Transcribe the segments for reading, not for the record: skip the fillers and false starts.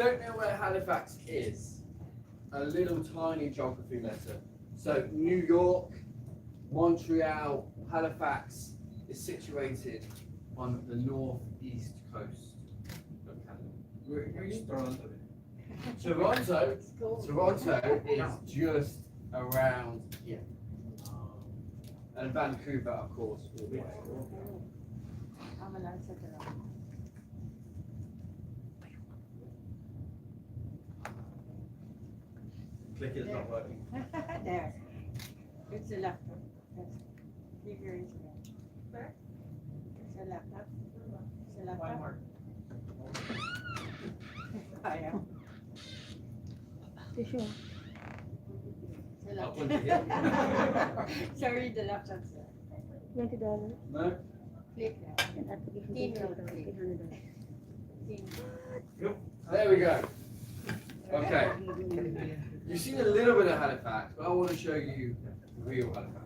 Don't know where Halifax is? A little tiny geography lesson. So New York, Montreal, Halifax is situated on the northeast coast of Canada. Where's Toronto? Toronto is just around here. And Vancouver, of course, will be. Click is not working. There. It's a laptop. Leave your internet. Where? It's a laptop. It's a laptop. One more. Kaya. Tissue. It's a Up one laptop. Sorry, the laptop's there. $20. No? Click that. And application Team fee road. $800. There we go. Okay. You've seen a little bit of Halifax, but I want to show you real Halifax.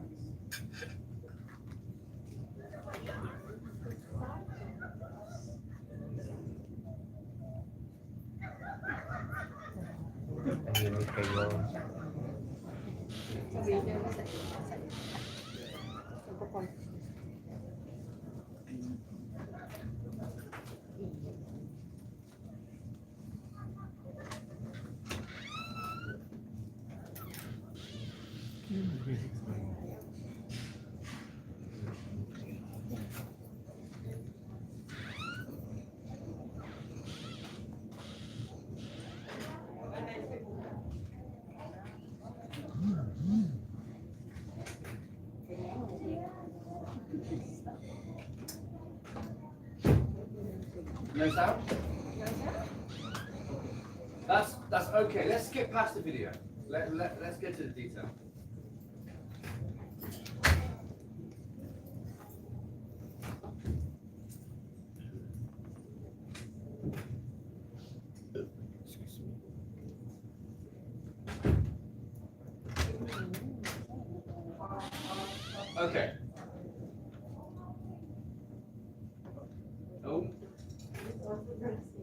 No sound? That's okay. Let's skip past the video. Let's get to the detail. Okay. Oh.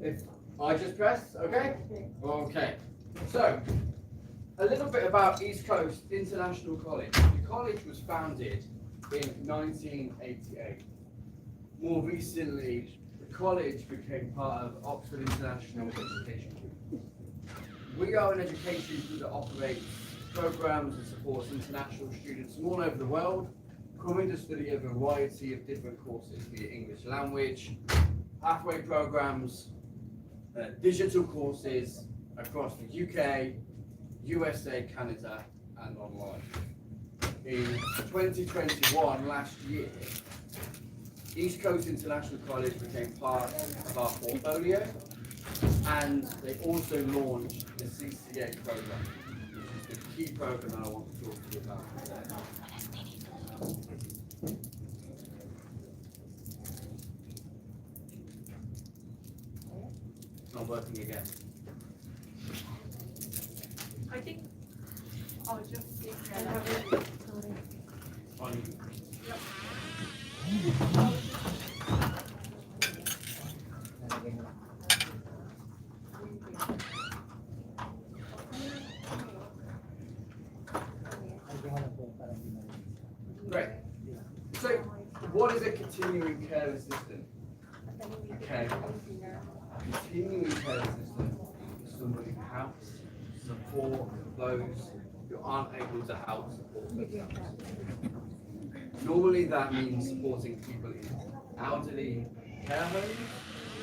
If I just press, okay? Okay. So, a little bit about East Coast International College. The college was founded in 1988. More recently, the college became part of Oxford International Education Group. We are an education group that operates programs and supports international students from all over the world, coming to study a variety of different courses, be it English language, pathway programs, digital courses across the UK, USA, Canada, and online. In 2021, last year, East Coast International College became part of our portfolio, and they also launched the CCA program, which is the key program that I want to talk to you about today. It's not working again. I think I'll just take And that. have it. On Great. So, what is a continuing care assistant? Okay. Continuing care assistant is somebody who helps support those who aren't able to help support themselves. Normally that means supporting people in elderly care homes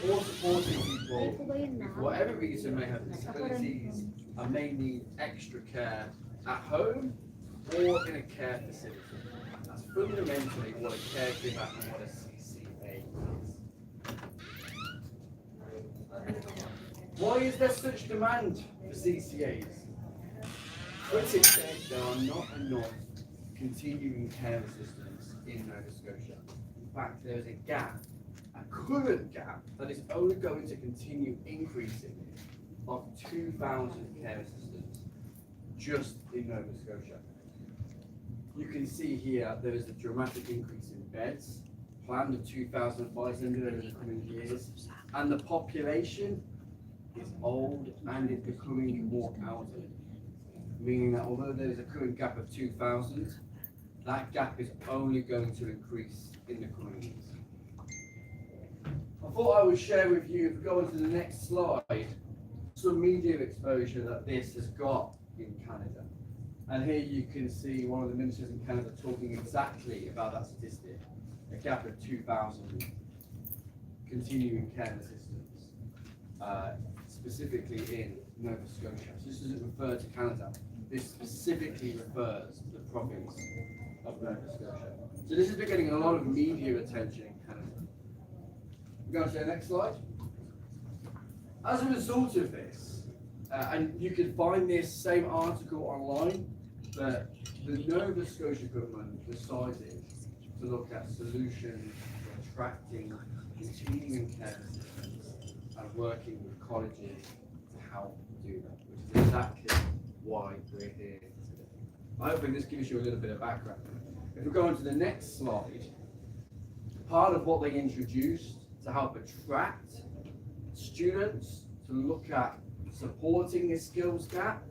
or supporting people who for whatever reason may have disabilities and may need extra care at home or in a care facility. That's fundamentally what a caregiver and a CCA is. Why is there such demand for CCAs? Critics say there are not enough continuing care assistants in Nova Scotia. In fact, there is a gap, a current gap, that is only going to continue increasing of 2,000 care assistants just in Nova Scotia. You can see here there is a dramatic increase in beds, planned of 2,500 over the coming years, and the population is old and is becoming more elderly, meaning that although there is a current gap of 2,000, that gap is only going to increase in the coming years. I thought I would share with you, if we go on to the next slide, some media exposure that this has got in Canada. And here you can see one of the ministers in Canada talking exactly about that statistic, a gap of 2,000 continuing care assistants, specifically in Nova Scotia. So this doesn't refer to Canada, this specifically refers to the province of Nova Scotia. So this has been getting a lot of media attention in Canada. We're going to the next slide. As a result of this, and you can find this same article online, but the Nova Scotia government decided to look at solutions for attracting continuing care assistants and working with colleges to help do that, which is exactly why we're here today. I hope this gives you a little bit of background. If we go on to the next slide, part of what they introduced to help attract students to look at supporting this skills gap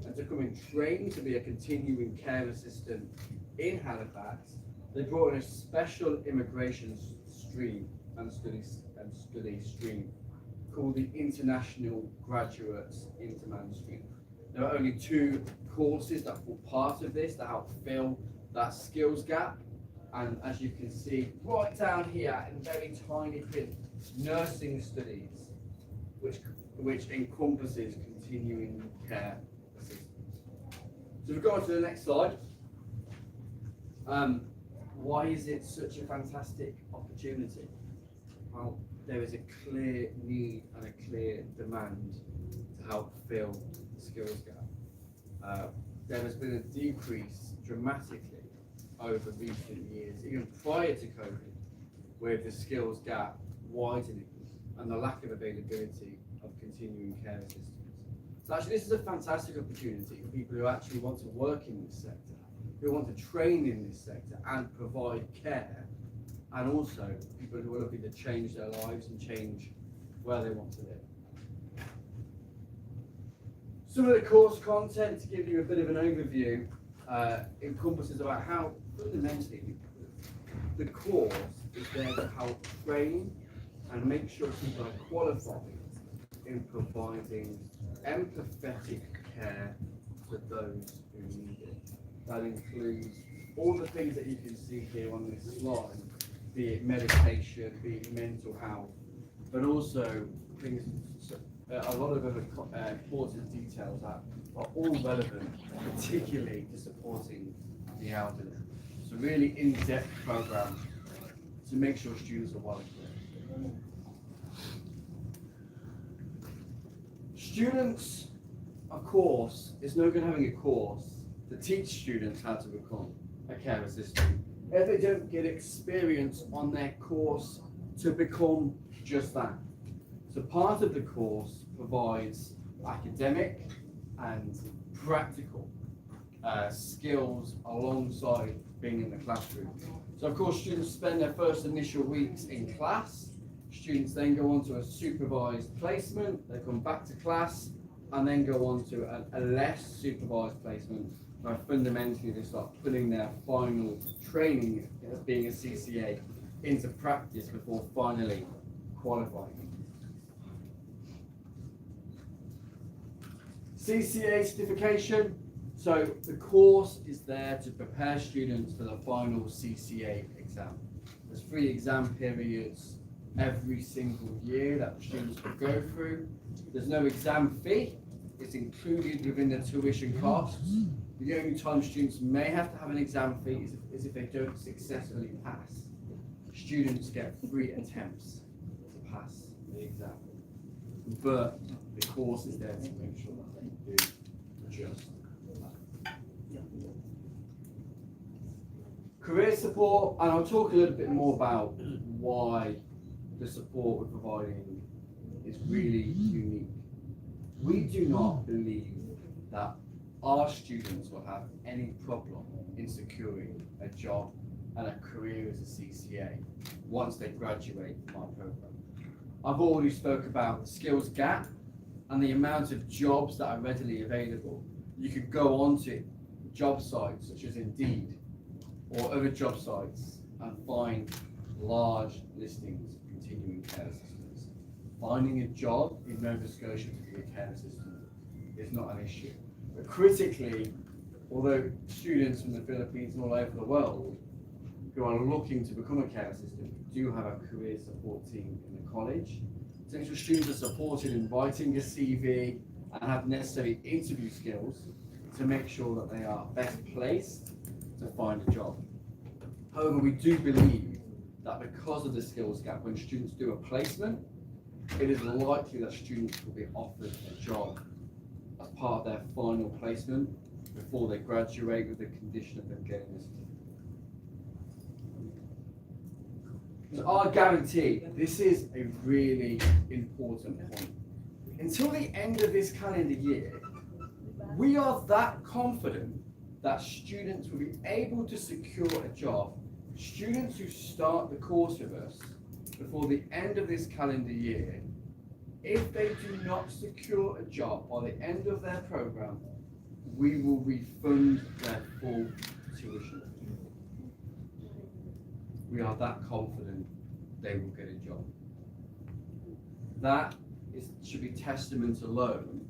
and to come and train to be a continuing care assistant in Halifax, they brought in a special immigration stream and study stream called the International Graduates Interman Stream. There are only 2 courses that form part of this to help fill that skills gap. And as you can see right down here in very tiny print, nursing studies, which encompasses continuing care assistance. So if we go on to the next slide, why is it such a fantastic opportunity? Well, there is a clear need and a clear demand to help fill the skills gap. There has been a decrease dramatically over recent years, even prior to COVID, with the skills gap widening and the lack of availability of continuing care assistants. So actually this is a fantastic opportunity for people who actually want to work in this sector, who want to train in this sector and provide care, and also people who are looking to change their lives and change where they want to live. Some of the course content, to give you a bit of an overview, encompasses about how fundamentally the course is there to help train and make sure people are qualified in providing empathetic care to those who need it. That includes all the things that you can see here on this slide, be it medication, be it mental health, but also things, a lot of other important details that are all relevant, particularly to supporting the elderly. It's a really in-depth program to make sure students are well equipped. Students, of course, it's no good having a course to teach students how to become a care assistant if they don't get experience on their course to become just that. So part of the course provides academic and practical skills alongside being in the classroom. So of course students spend their first initial weeks in class. Students then go on to a supervised placement, they come back to class and then go on to a less supervised placement where fundamentally they start putting their final training as being a CCA into practice before finally qualifying. CCA certification, so the course is there to prepare students for the final CCA exam. There's 3 exam periods every single year that students will go through. There's no exam fee, it's included within the tuition costs. The only time students may have to have an exam fee is if they don't successfully pass. Students get 3 attempts to pass the exam. But the course is there to make sure that they do just that. Career support, and I'll talk a little bit more about why the support we're providing is really unique. We do not believe that our students will have any problem in securing a job and a career as a CCA once they graduate from our program. I've already spoke about the skills gap and the amount of jobs that are readily available, you could go onto job sites such as Indeed or other job sites and find large listings of continuing care assistants. Finding a job in Nova Scotia to be a care assistant is not an issue. But critically, although students from the Philippines and all over the world who are looking to become a care assistant do have a career support team in the college, potential students are supported in writing a CV and have necessary interview skills to make sure that they are best placed to find a job. However, we do believe that because of the skills gap, when students do a placement, it is likely that students will be offered a job as part of their final placement before they graduate, with the condition of them getting a certificate. So our guarantee, this is a really important point. Until the end of this calendar year, we are that confident that students will be able to secure a job. Students who start the course with us before the end of this calendar year, if they do not secure a job by the end of their program, we will refund their full tuition. We are that confident they will get a job. That should be testament alone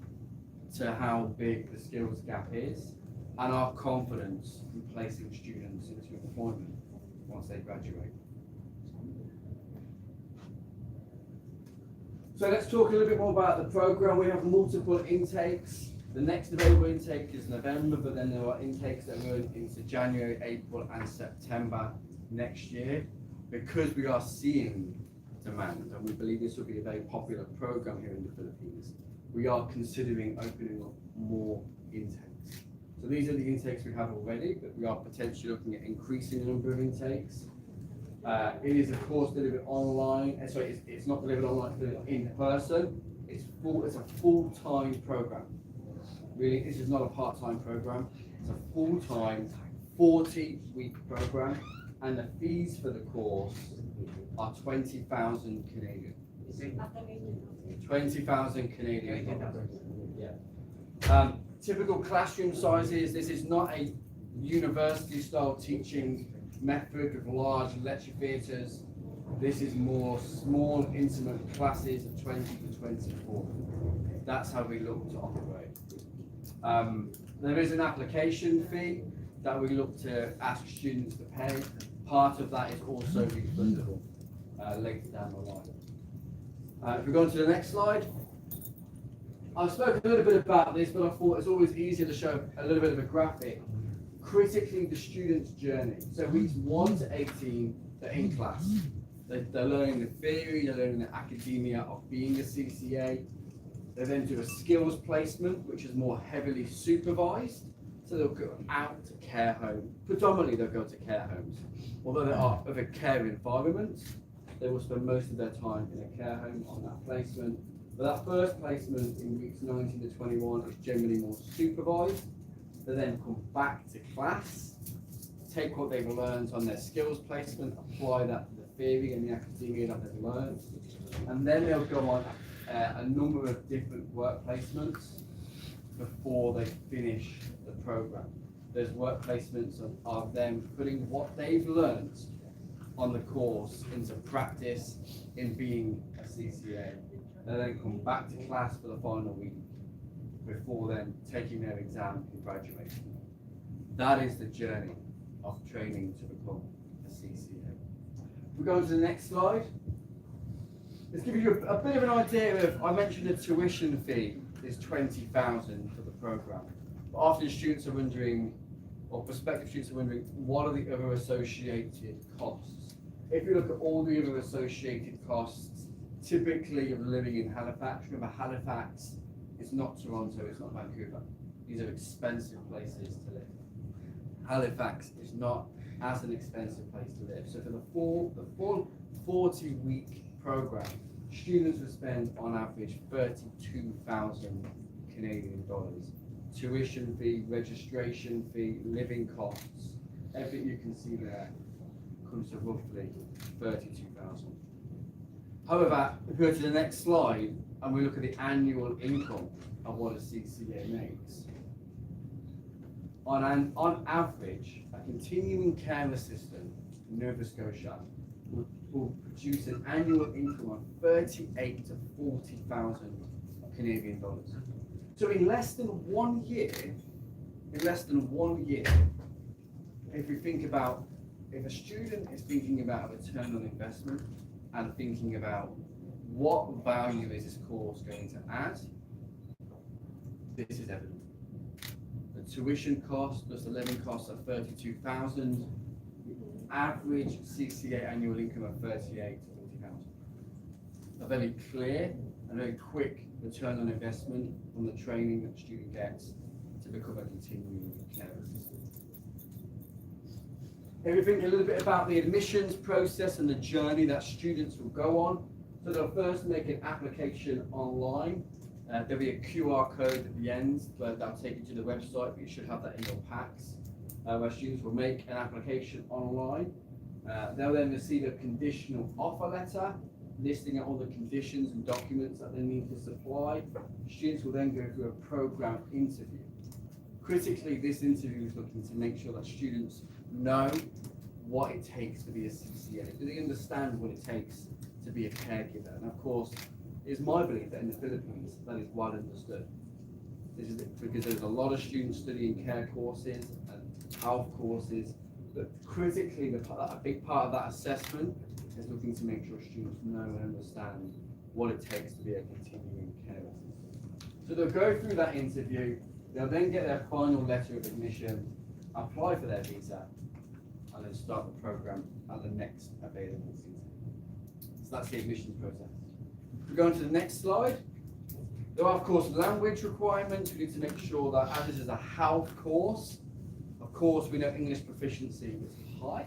to how big the skills gap is and our confidence in placing students into employment once they graduate. So let's talk a little bit more about the program. We have multiple intakes. The next available intake is November, but then there are intakes that run into January, April and September next year. Because we are seeing demand and we believe this will be a very popular program here in the Philippines, we are considering opening up more intakes. So these are the intakes we have already, but we are potentially looking at increasing the number of intakes. It is of course delivered online. Sorry, it's not delivered online, it's delivered in person. It's a full-time program. Really, this is not a part-time program. It's a full-time 40-week program, and the fees for the course are 20,000 Canadian. 20,000 Canadian dollars. Yeah. Typical classroom sizes. This is not a university-style teaching method with large lecture theatres. This is more small, intimate classes of 20 to 24. That's how we look to operate. There is an application fee that we look to ask students to pay. Part of that is also refundable later down the line. If we go on to the next slide. I've spoken a little bit about this, but I thought it's always easier to show a little bit of a graphic. Critically, the student's journey. So weeks 1 to 18, they're in class. They're learning the theory, they're learning the academia of being a CCA. They then do a skills placement, which is more heavily supervised. So they'll go out to care homes. Predominantly, they'll go to care homes. Although there are other care environments, they will spend most of their time in a care home on that placement. But that first placement in weeks 19 to 21 is generally more supervised. They then come back to class, take what they've learned on their skills placement, apply that to the theory and the academia that they've learned, and then they'll go on a number of different work placements before they finish the program. Those work placements are them putting what they've learned on the course into practice in being a CCA. They then come back to class for the final week before then taking their exam and graduation. That is the journey of training to become a CCA. We go on to the next slide. Let's give you a bit of an idea of, I mentioned the tuition fee is 20,000 for the program. But often students are wondering, or prospective students are wondering, what are the other associated costs? If you look at all the other associated costs, typically of living in Halifax, remember Halifax is not Toronto, it's not Vancouver. These are expensive places to live. Halifax is not as an expensive place to live. So for the full 40-week program, students will spend on average 32,000 Canadian dollars. Tuition fee, registration fee, living costs, everything you can see there comes to roughly 32,000. However, if we go to the next slide, and we look at the annual income of what a CCA makes, on average, a continuing care assistant in Nova Scotia will produce an annual income of 38 to 40,000 Canadian dollars. So in less than 1 year, if we think about, if a student is thinking about a return on investment and thinking about what value is this course going to add, this is evident. The tuition cost plus the living costs are 32,000. Average CCA annual income of 38 to 40,000. A very clear and very quick return on investment from the training that the student gets to become a continuing care assistant. If we think a little bit about the admissions process and the journey that students will go on, so they'll first make an application online. There'll be a QR code at the end, but that'll take you to the website, but you should have that in your packs, where students will make an application online. They'll then receive a conditional offer letter listing out all the conditions and documents that they need to supply. Students will then go through a program interview. Critically, this interview is looking to make sure that students know what it takes to be a CCA. Do they understand what it takes to be a caregiver? And of course, it's my belief that in the Philippines, that is well understood. This is because there's a lot of students studying care courses and health courses, but critically, a big part of that assessment is looking to make sure students know and understand what it takes to be a continuing care assistant. So they'll go through that interview, they'll then get their final letter of admission, apply for their visa, and then start the program at the next available season. So that's the admissions process. If we go on to the next slide, there are of course language requirements. We need to make sure that as this is a health course, of course we know English proficiency is high,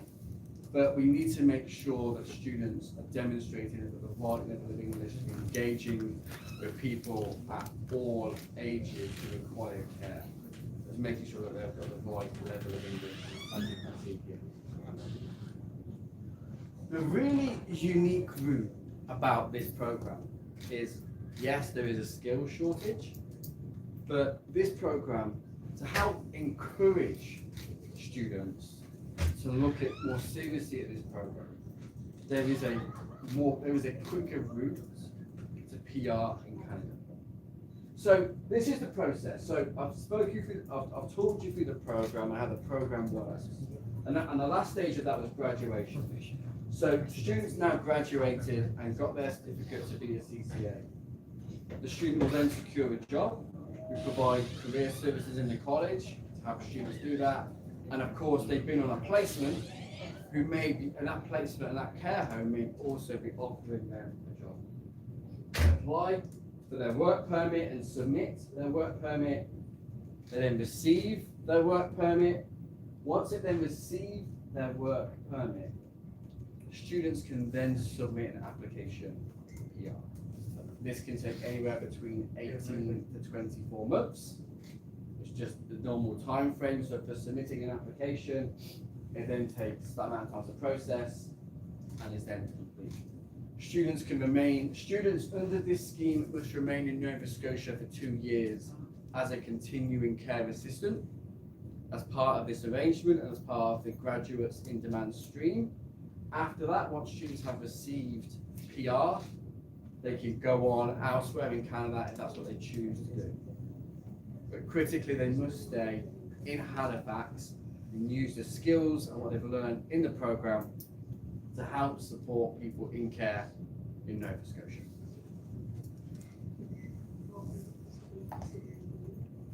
but we need to make sure that students are demonstrating at the right level of English, engaging with people at all ages who require care. Just making sure that they've got the right level of English, as you can see here. The really unique route about this program is, yes, there is a skill shortage, but this program, to help encourage students to look at more seriously at this program, there is a quicker route to PR in Canada. So this is the process. So I've talked you through the program and how the program works, and the last stage of that was graduation. So students now graduated and got their certificate to be a CCA. The student will then secure a job. We provide career services in the college to help students do that. And of course, they've been on a placement who may be, and that placement and that care home may also be offering them a job. They apply for their work permit and submit their work permit. They then receive their work permit. Once they then receive their work permit, students can then submit an application for PR. This can take anywhere between 18 to 24 months. It's just the normal time frame. So for submitting an application, it then takes that amount of time to process and is then complete. Students under this scheme must remain in Nova Scotia for 2 years as a continuing care assistant as part of this arrangement and as part of the graduates in demand stream. After that, once students have received PR, they can go on elsewhere in Canada if that's what they choose to do. But critically, they must stay in Halifax and use the skills and what they've learned in the program to help support people in care in Nova Scotia.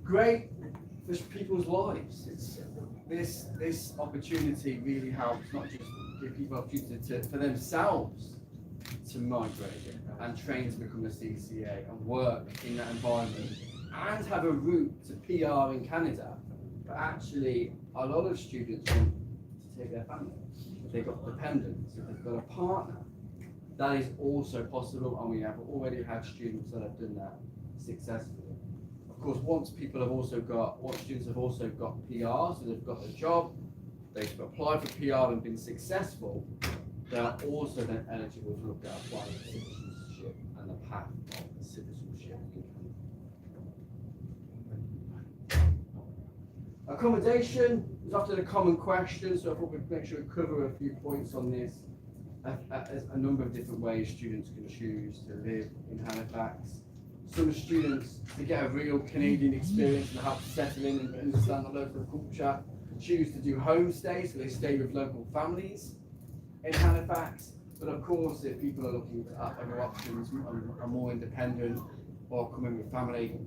Great for people's lives. This opportunity really helps not just give people opportunity for themselves to migrate and train to become a CCA and work in that environment and have a route to PR in Canada, but actually a lot of students want to take their family. If they've got dependents, if they've got a partner, that is also possible, and we have already had students that have done that successfully. Of course, once students have also got PR, so they've got a job, they've applied for PR and been successful, they are also then eligible to look at applying for citizenship and the path of citizenship. Accommodation is often a common question, so I thought we'd make sure we cover a few points on this. A number of different ways students can choose to live in Halifax. Some students, to get a real Canadian experience and help settle in and understand the local culture, choose to do homestay, so they stay with local families in Halifax. But of course, if people are looking at other options, are more independent or coming with family,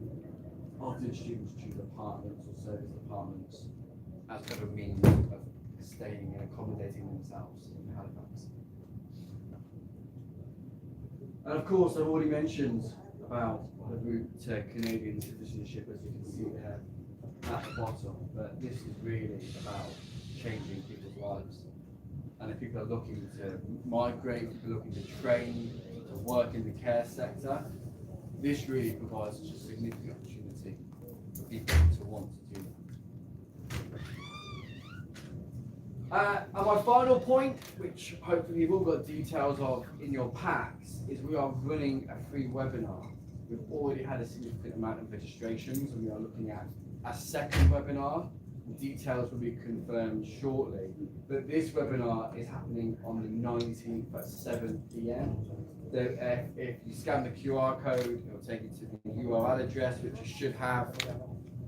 often students choose apartments or service apartments as kind of a means of staying and accommodating themselves in Halifax. And of course, I've already mentioned about the route to Canadian citizenship, as you can see there at the bottom, but this is really about changing people's lives. And if people are looking to migrate, people are looking to train, to work in the care sector, this really provides such a significant opportunity for people to want to do that. And my final point, which hopefully you've all got details of in your packs, is we are running a free webinar. We've already had a significant amount of registrations, and we are looking at a second webinar. Details will be confirmed shortly, but this webinar is happening on the 19th at 7 p.m. So if you scan the QR code, it will take you to the URL address, which you should have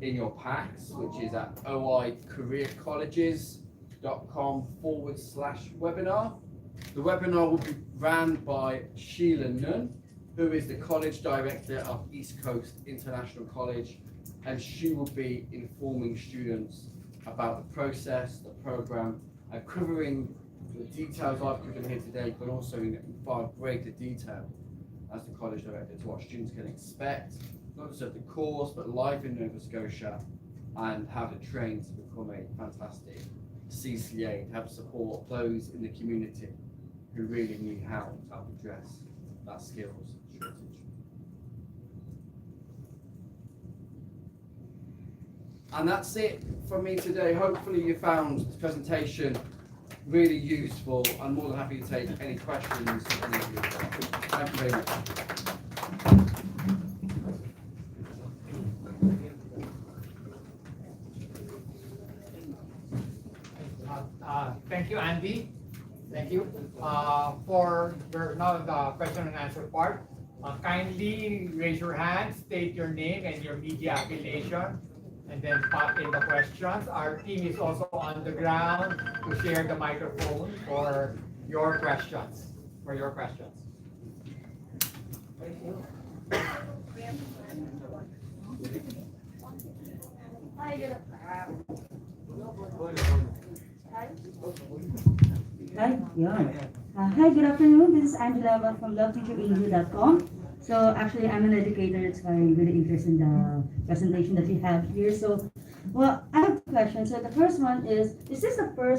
in your packs, which is at oicareercolleges.com/webinar. The webinar will be ran by Sheila Nunn, who is the college director of East Coast International College, and she will be informing students about the process, the program, and covering the details I've given here today, but also in far greater detail as the college director to what students can expect, not just of the course, but life in Nova Scotia, and how to train to become a fantastic CCA, to help support those in the community who really need help to help address that skills shortage. And that's it from me today. Hopefully you found this presentation really useful. I'm more than happy to take any questions. Thank you very much. Thank you, Andy. Thank you. For now the question and answer part, kindly raise your hand, state your name and your media affiliation, and then pop in the questions. Our team is also on the ground to share the microphone for your questions. Hi, yeah. Hi, good afternoon. This is Angela from loveteacherasia.com. So actually, I'm an educator. It's very really interesting the presentation that you have here. So, well, I have two questions. So the first one is this the first